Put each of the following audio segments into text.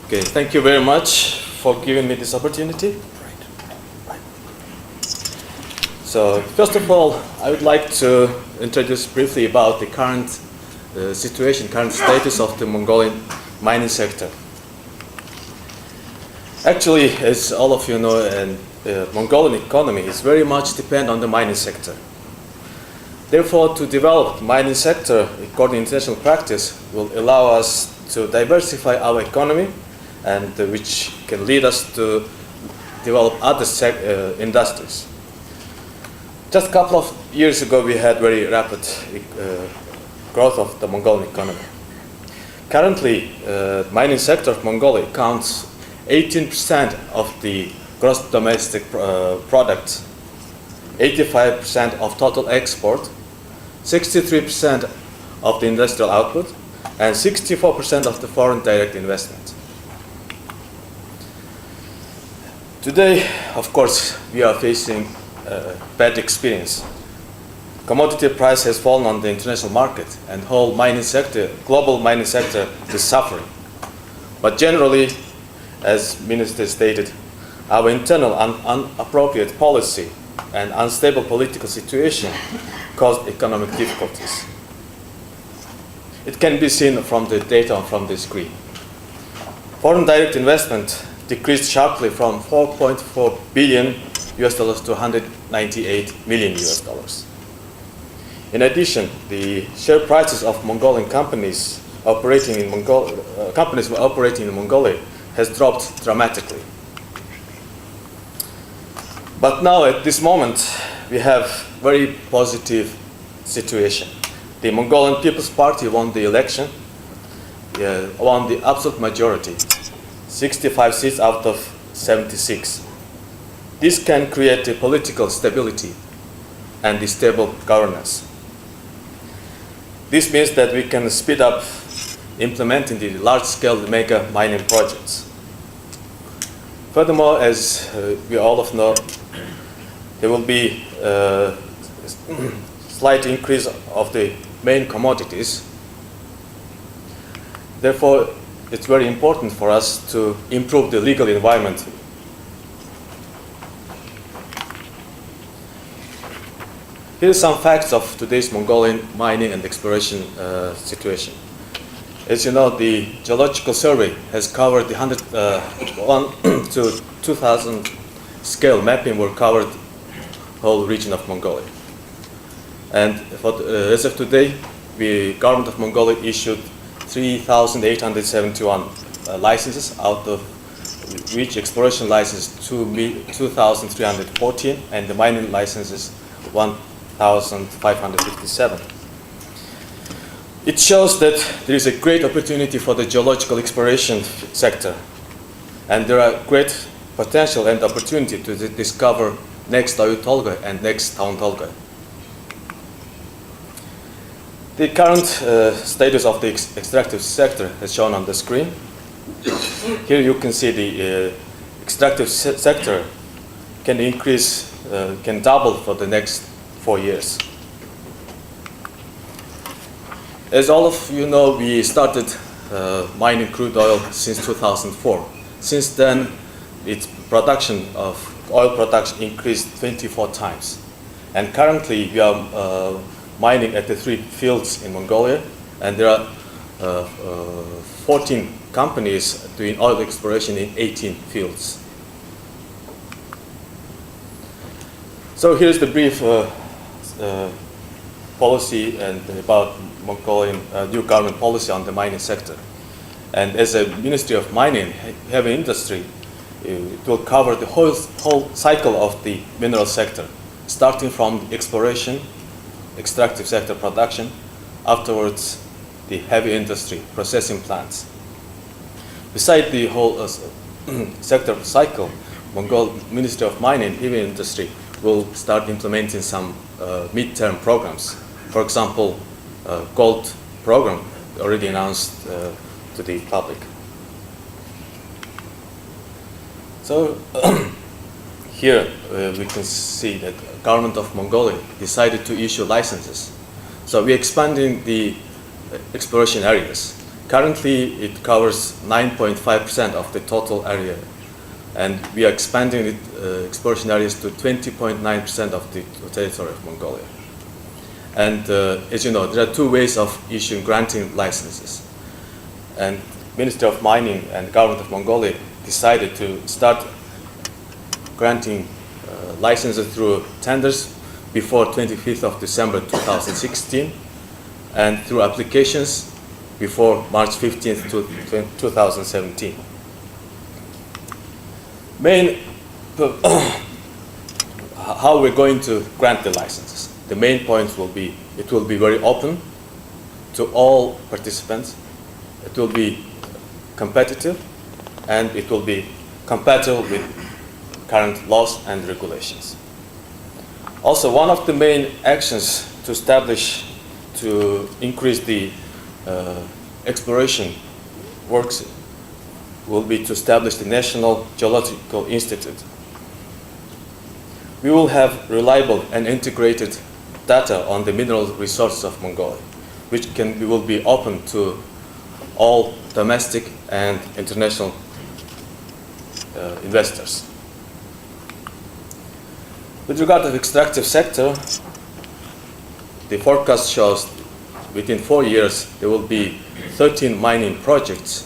Okay, thank you very much for giving me this opportunity. So, first of all, I would like to introduce briefly about the current situation, current status of the Mongolian mining sector. Actually, as all of you know, the Mongolian economy is very much dependent on the mining sector. Therefore, to develop the mining sector according to international practice will allow us to diversify our economy and which can lead us to develop other industries. Just a couple of years ago, we had very rapid growth of the Mongolian economy. Currently, the mining sector of Mongolia accounts 18% of the gross domestic product, 85% of total export, 63% of the industrial output, and 64% of the foreign direct investment. Today, of course, we are facing a bad experience. Commodity price has fallen on the international market, and whole mining sector, global mining sector, is suffering. But generally, as Minister stated, our internal inappropriate policy and unstable political situation caused economic difficulties. It can be seen from the data from the screen. Foreign direct investment decreased sharply from $4.4 billion to $198 million. In addition, the share prices of Mongolian companies operating in Mongolia has dropped dramatically. But now, at this moment, we have very positive situation. The Mongolian People's Party won the election, won the absolute majority, 65 seats out of 76. This can create a political stability and a stable governance. This means that we can speed up implementing the large-scale mega mining projects. Furthermore, as we all of know, there will be a slight increase of the main commodities. Therefore, it's very important for us to improve the legal environment. Here are some facts of today's Mongolian mining and exploration situation. As you know, the Geological Survey has covered the 1 to 2,000 scale mapping were covered whole region of Mongolia. And as of today, the government of Mongolia issued 3,871 licenses, out of which exploration license 2,314 and the mining licenses 1,557. It shows that there is a great opportunity for the geological exploration sector, and there are great potential and opportunity to discover next Oyu Tolga and next Taun Tolga. The current status of the extractive sector is shown on the screen. Here you can see the extractive sector can increase, can double for the next 4 years. As all of you know, we started mining crude oil since 2004. Since then, its production of oil production increased 24 times. And currently, we are mining at the 3 fields in Mongolia, and there are 14 companies doing oil exploration in 18 fields. So here's the brief policy and about Mongolian new government policy on the mining sector. And as a Ministry of Mining, heavy industry, it will cover the whole cycle of the mineral sector, starting from exploration, extractive sector production, afterwards the heavy industry, processing plants. Besides the whole sector cycle, Mongol Ministry of Mining, heavy industry will start implementing some mid-term programs. For example, gold program already announced to the public. So here we can see that the government of Mongolia decided to issue licenses. So we're expanding the exploration areas. Currently, it covers 9.5% of the total area, and we are expanding exploration areas to 20.9% of the territory of Mongolia. And as you know, there are two ways of issuing granting licenses. And Ministry of Mining and Government of Mongolia decided to start granting licenses through tenders before 25th of December 2016, and through applications before March 15th, 2017. How we're going to grant the licenses. The main point will be, it will be very open to all participants. It will be competitive, and it will be compatible with current laws and regulations. Also, one of the main actions to increase the exploration works will be to establish the National Geological Institute. We will have reliable and integrated data on the mineral resources of Mongolia, which will be open to all domestic and international investors. With regard to the extractive sector, the forecast shows within 4 years there will be 13 mining projects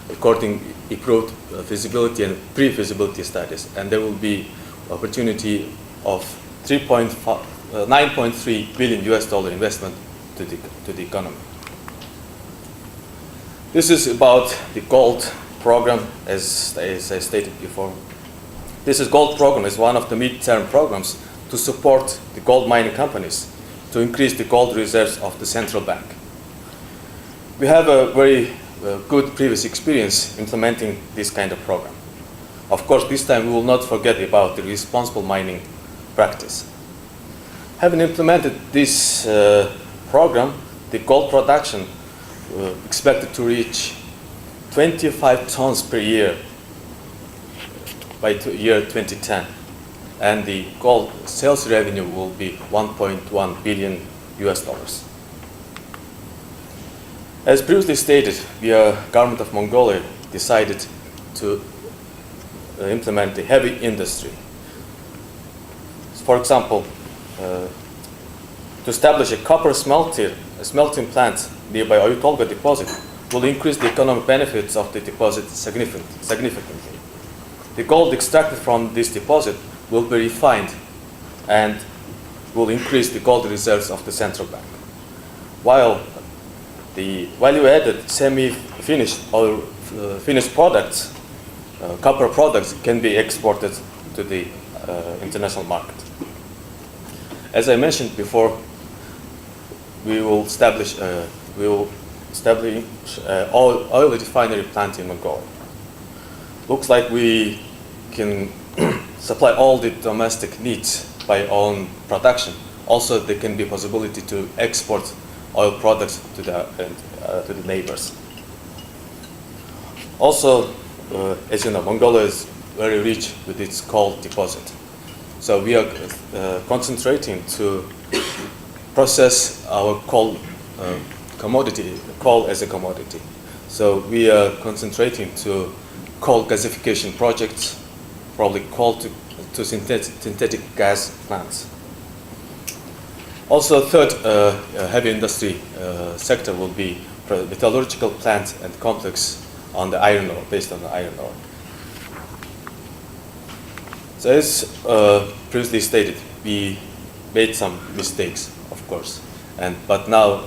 according improved feasibility and pre-feasibility studies, and there will be opportunity of 9.3 billion US dollar investment to the economy. This is about the gold program, as I stated before. This gold program is one of the mid-term programs to support the gold mining companies to increase the gold reserves of the central bank. We have a very good previous experience implementing this kind of program. Of course, this time we will not forget about the responsible mining practice. Having implemented this program, the gold production expected to reach 25 tons per year by year 2010, and the gold sales revenue will be 1.1 billion US dollars. As previously stated, the government of Mongolia decided to implement the heavy industry. For example, to establish a copper smelting plant nearby Oyutolga deposit will increase the economic benefits of the deposit significantly. The gold extracted from this deposit will be refined and will increase the gold reserves of the central bank, while the value-added semi-finished or finished products, copper products, can be exported to the international market. As I mentioned before, we will establish oil refinery plant in Mongolia. Looks like we can supply all the domestic needs by own production. Also, there can be possibility to export oil products to the neighbors. Also, as you know, Mongolia is very rich with its coal deposit. So we are concentrating to process our coal as a commodity. So we are concentrating to coal gasification projects, probably coal to synthetic gas plants. Also, third heavy industry sector will be metallurgical plant and complex on the iron ore, based on the iron ore. So as previously stated, we made some mistakes, of course, but now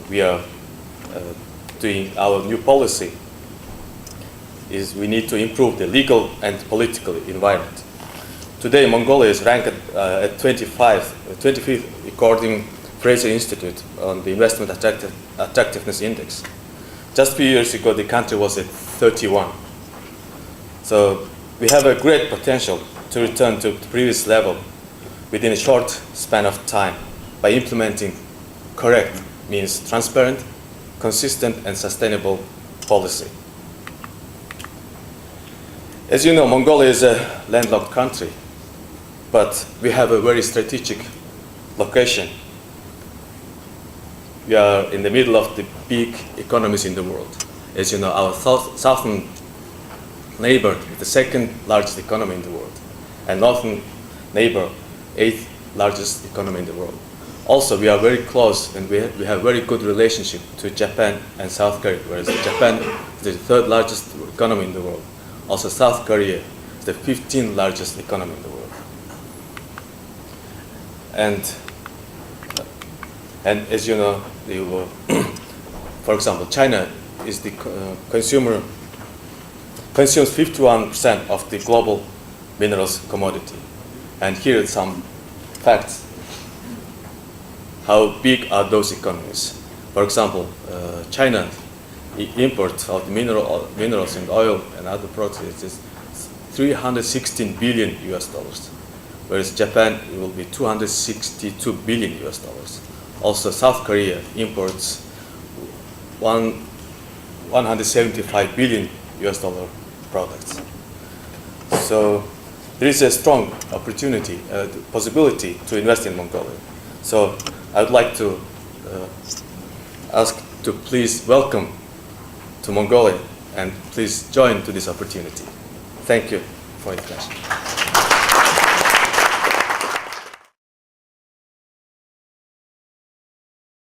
we are doing our new policy. Is we need to improve the legal and political environment. Today, Mongolia is ranked at 25th according Fraser Institute on the Investment Attractiveness Index. Just a few years ago, the country was at 31. So we have a great potential to return to the previous level within a short span of time by implementing correct, means transparent, consistent, and sustainable policy. As you know, Mongolia is a landlocked country, but we have a very strategic location. we are in the middle of the big economies in the world. As you know, our southern neighbor is the second largest economy in the world, and northern neighbor, eighth largest economy in the world. Also, we are very close, and we have very good relationship to Japan and South Korea, whereas Japan is the third largest economy in the world. Also, South Korea is the 15th largest economy in the world. And as you know, for example, China is the consumes 51% of the global minerals commodity. And here are some facts. How big are those economies? For example, China imports of minerals and oil and other products is 316 billion US dollars, whereas Japan will be 262 billion US dollars. Also, South Korea imports 175 billion US dollar products. So there is a strong opportunity, possibility to invest in Mongolia. So I would like to ask to please welcome to Mongolia and please join to this opportunity. Thank you for your attention.